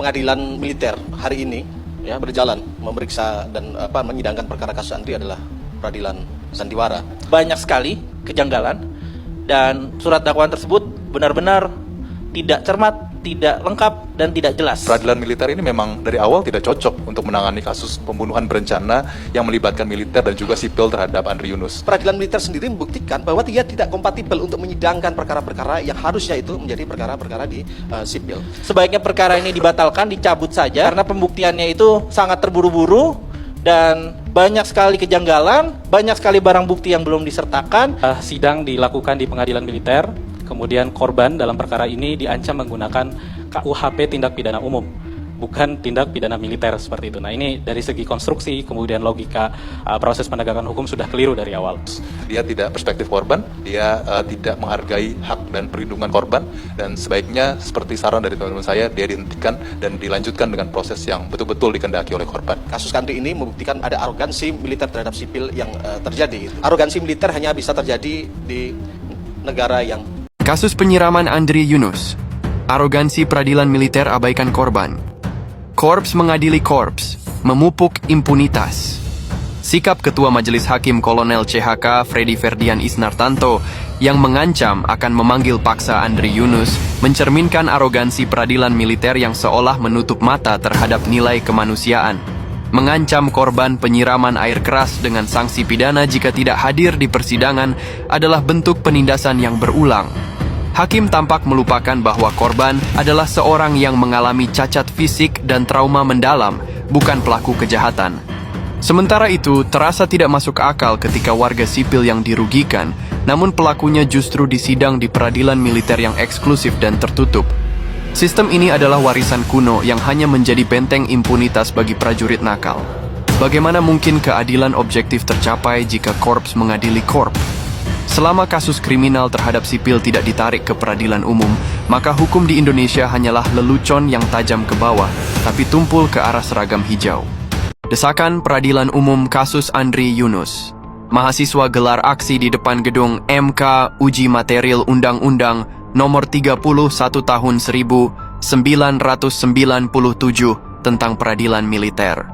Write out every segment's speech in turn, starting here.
pengadilan militer hari ini ya berjalan memeriksa dan menyidangkan perkara kasus Andri adalah peradilan sandiwara. Banyak sekali kejanggalan dan surat dakwaan tersebut benar-benar tidak cermat, tidak lengkap, dan tidak jelas. Peradilan militer ini memang dari awal tidak cocok untuk menangani kasus pembunuhan berencana yang melibatkan militer dan juga sipil terhadap Andri Yunus. Peradilan militer sendiri membuktikan bahwa dia tidak kompatibel untuk menyidangkan perkara-perkara yang harusnya itu menjadi perkara-perkara di sipil. Sebaiknya perkara ini dibatalkan, dicabut saja, karena pembuktiannya itu sangat terburu-buru dan banyak sekali kejanggalan, banyak sekali barang bukti yang belum disertakan. Sidang dilakukan di pengadilan militer. Kemudian korban dalam perkara ini diancam menggunakan KUHP tindak pidana umum, bukan tindak pidana militer seperti itu. Nah, ini dari segi konstruksi, kemudian logika proses penegakan hukum sudah keliru dari awal. Dia tidak perspektif korban, dia tidak menghargai hak dan perlindungan korban, dan sebaiknya seperti saran dari teman-teman saya, dia dihentikan dan dilanjutkan dengan proses yang betul-betul dikehendaki oleh korban. Kasus Andri ini membuktikan ada arogansi militer terhadap sipil yang terjadi. Arogansi militer hanya bisa terjadi di negara yang Kasus penyiraman Andri Yunus. Arogansi peradilan militer abaikan korban. Korps mengadili korps, memupuk impunitas. Sikap Ketua Majelis Hakim Kolonel CHK Freddy Ferdian Isnartanto yang mengancam akan memanggil paksa Andri Yunus mencerminkan arogansi peradilan militer yang seolah menutup mata terhadap nilai kemanusiaan. Mengancam korban penyiraman air keras dengan sanksi pidana jika tidak hadir di persidangan adalah bentuk penindasan yang berulang. Hakim tampak melupakan bahwa korban adalah seorang yang mengalami cacat fisik dan trauma mendalam, bukan pelaku kejahatan. Sementara itu, terasa tidak masuk akal ketika warga sipil yang dirugikan, namun pelakunya justru disidang di peradilan militer yang eksklusif dan tertutup. Sistem ini adalah warisan kuno yang hanya menjadi benteng impunitas bagi prajurit nakal. Bagaimana mungkin keadilan objektif tercapai jika korps mengadili korps? Selama kasus kriminal terhadap sipil tidak ditarik ke peradilan umum, maka hukum di Indonesia hanyalah lelucon yang tajam ke bawah, tapi tumpul ke arah seragam hijau. Desakan peradilan umum kasus Andri Yunus. Mahasiswa gelar aksi di depan gedung MK Uji Material Undang-Undang Nomor 31 Tahun 1997 tentang peradilan militer.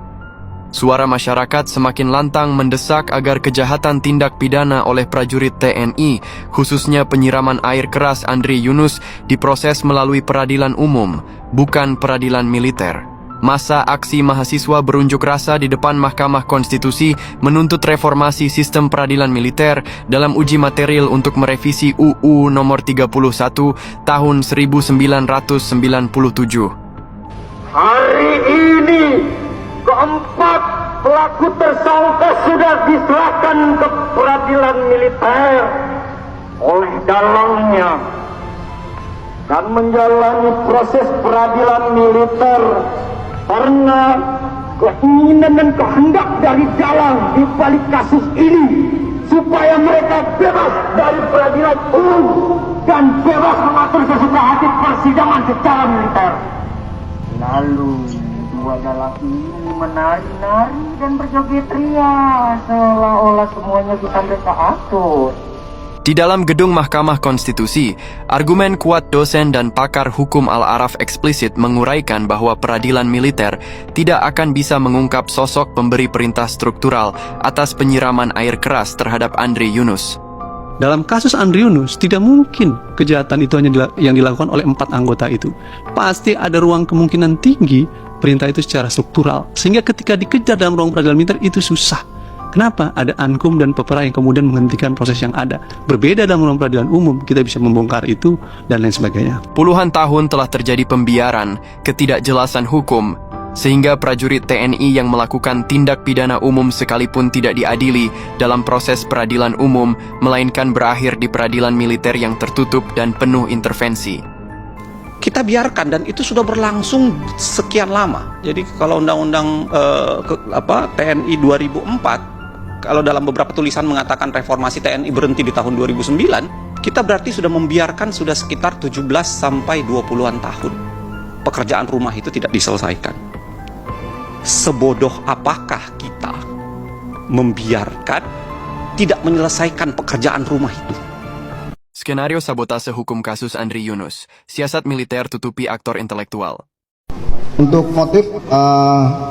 Suara masyarakat semakin lantang mendesak agar kejahatan tindak pidana oleh prajurit TNI, khususnya penyiraman air keras Andri Yunus, diproses melalui peradilan umum, bukan peradilan militer. Masa aksi mahasiswa berunjuk rasa di depan Mahkamah Konstitusi menuntut reformasi sistem peradilan militer dalam uji material untuk merevisi UU Nomor 31 Tahun 1997. Hari ini keempat pelaku tersangka sudah diserahkan ke peradilan militer oleh dalangnya dan menjalani proses peradilan militer karena keinginan dan kehendak dari dalang di balik kasus ini supaya mereka bebas dari peradilan umum dan bebas mengatur sesuka hati persidangan secara militer. Lalu dua dalang ini menari-nari dan berjoget ria seolah-olah semuanya bisa mereka atur. Di dalam gedung Mahkamah Konstitusi, argumen kuat dosen dan pakar hukum Al-Araf eksplisit menguraikan bahwa peradilan militer tidak akan bisa mengungkap sosok pemberi perintah struktural atas penyiraman air keras terhadap Andri Yunus. Dalam kasus Andri Yunus, tidak mungkin kejahatan itu hanya yang dilakukan oleh 4 anggota itu. Pasti ada ruang kemungkinan tinggi perintah itu secara struktural, sehingga ketika dikejar dalam ruang peradilan militer itu susah. Kenapa? Ada ankum dan pepera yang kemudian menghentikan proses yang ada. Berbeda dalam ruang peradilan umum, kita bisa membongkar itu dan lain sebagainya. Puluhan tahun telah terjadi pembiaran, ketidakjelasan hukum, sehingga prajurit TNI yang melakukan tindak pidana umum sekalipun tidak diadili dalam proses peradilan umum, melainkan berakhir di peradilan militer yang tertutup dan penuh intervensi. Kita biarkan dan itu sudah berlangsung sekian lama. Jadi kalau undang-undang TNI 2004, kalau dalam beberapa tulisan mengatakan reformasi TNI berhenti di tahun 2009, kita berarti sudah membiarkan sudah sekitar 17 sampai 20-an tahun. Pekerjaan rumah itu tidak diselesaikan. Sebodoh apakah kita membiarkan tidak menyelesaikan pekerjaan rumah itu? Skenario sabotase hukum kasus Andri Yunus. Siasat militer tutupi aktor intelektual. Untuk motif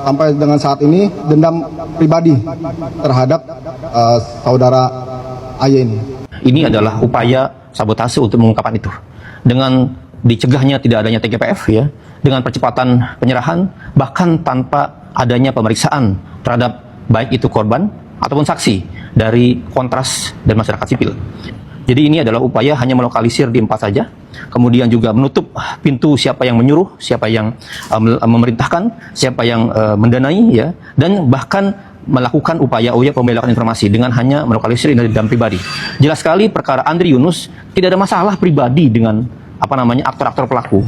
sampai dengan saat ini dendam pribadi terhadap saudara AY ini. Ini adalah upaya sabotase untuk mengungkapkan itu. Dengan dicegahnya tidak adanya TGPF ya, dengan percepatan penyerahan, bahkan tanpa adanya pemeriksaan terhadap baik itu korban ataupun saksi dari kontras dan masyarakat sipil. Jadi ini adalah upaya hanya melokalisir di 4 saja, kemudian juga menutup pintu siapa yang menyuruh, siapa yang memerintahkan, siapa yang mendanai ya, dan bahkan melakukan upaya pembelokan informasi dengan hanya melokalisir dendam pribadi. Jelas sekali perkara Andri Yunus tidak ada masalah pribadi dengan aktor-aktor pelaku.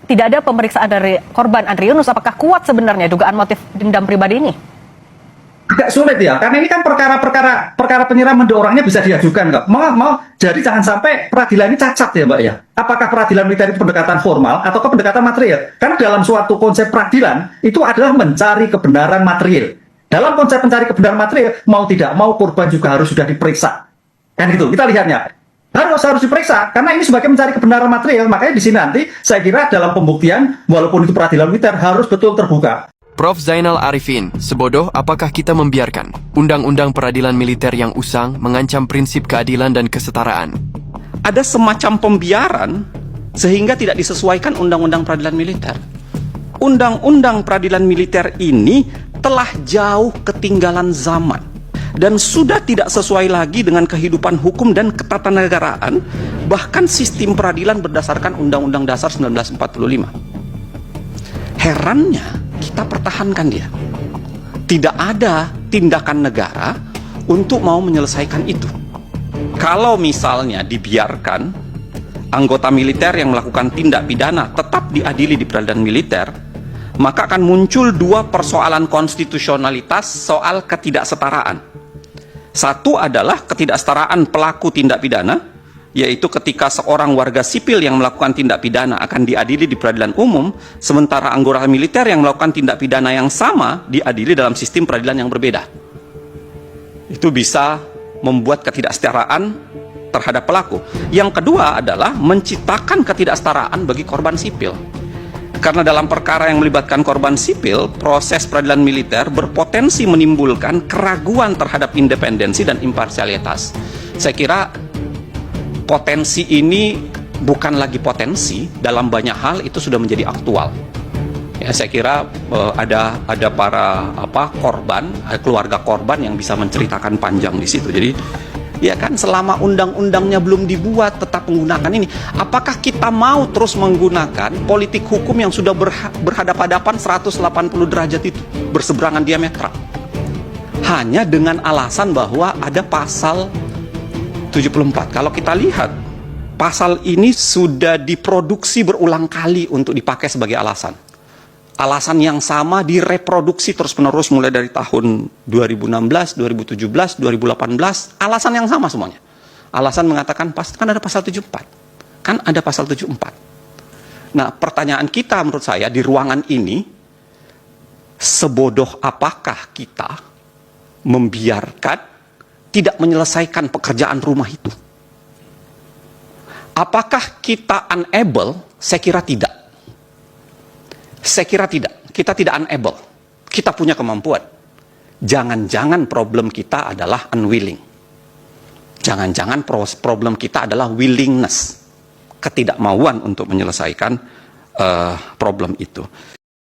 Tidak ada pemeriksaan dari korban Andri Yunus. Apakah kuat sebenarnya dugaan motif dendam pribadi ini? Agak sulit ya, karena ini kan perkara penyiraman orangnya bisa diajukan kok. Jadi jangan sampai peradilan ini cacat ya Mbak ya. Apakah peradilan militer itu pendekatan formal atau pendekatan material? Karena dalam suatu konsep peradilan itu adalah mencari kebenaran material. Dalam konsep mencari kebenaran material, mau tidak mau korban juga harus sudah diperiksa. Kan gitu, kita lihatnya. Harus diperiksa, karena ini sebagai mencari kebenaran material. Makanya di sini nanti saya kira dalam pembuktian, walaupun itu peradilan militer, harus betul terbuka. Prof. Zainal Arifin, sebodoh apakah kita membiarkan undang-undang peradilan militer yang usang mengancam prinsip keadilan dan kesetaraan? Ada semacam pembiaran sehingga tidak disesuaikan undang-undang peradilan militer. Undang-undang peradilan militer ini telah jauh ketinggalan zaman dan sudah tidak sesuai lagi dengan kehidupan hukum dan ketatanegaraan, bahkan sistem peradilan berdasarkan Undang-Undang Dasar 1945. Herannya, kita pertahankan dia. Tidak ada tindakan negara untuk mau menyelesaikan itu. Kalau misalnya dibiarkan anggota militer yang melakukan tindak pidana tetap diadili di peradilan militer, maka akan muncul 2 persoalan konstitusionalitas soal ketidaksetaraan. Satu adalah ketidaksetaraan pelaku tindak pidana, yaitu ketika seorang warga sipil yang melakukan tindak pidana akan diadili di peradilan umum, sementara anggota militer yang melakukan tindak pidana yang sama diadili dalam sistem peradilan yang berbeda. Itu bisa membuat ketidaksetaraan terhadap pelaku. Yang kedua adalah menciptakan ketidaksetaraan bagi korban sipil. Karena dalam perkara yang melibatkan korban sipil, proses peradilan militer berpotensi menimbulkan keraguan terhadap independensi dan imparsialitas. Saya kira potensi ini bukan lagi potensi, dalam banyak hal itu sudah menjadi aktual. Ya, saya kira ada para korban, keluarga korban yang bisa menceritakan panjang di situ. Jadi ya kan, selama undang-undangnya belum dibuat tetap menggunakan ini. Apakah kita mau terus menggunakan politik hukum yang sudah berhadapan-hadapan 180 derajat itu, berseberangan diametral, hanya dengan alasan bahwa ada pasal 74. Kalau kita lihat, pasal ini sudah diproduksi berulang kali untuk dipakai sebagai alasan. Alasan yang sama direproduksi terus-menerus mulai dari tahun 2016, 2017, 2018. Alasan yang sama semuanya. Alasan mengatakan, kan ada pasal 74. Kan ada pasal 74. Nah, pertanyaan kita menurut saya di ruangan ini, sebodoh apakah kita membiarkan tidak menyelesaikan pekerjaan rumah itu? Apakah kita unable? Saya kira tidak. Saya kira tidak. Kita tidak unable. Kita punya kemampuan. Jangan-jangan problem kita adalah unwilling. Jangan-jangan problem kita adalah willingness. Ketidakmauan untuk menyelesaikan problem itu.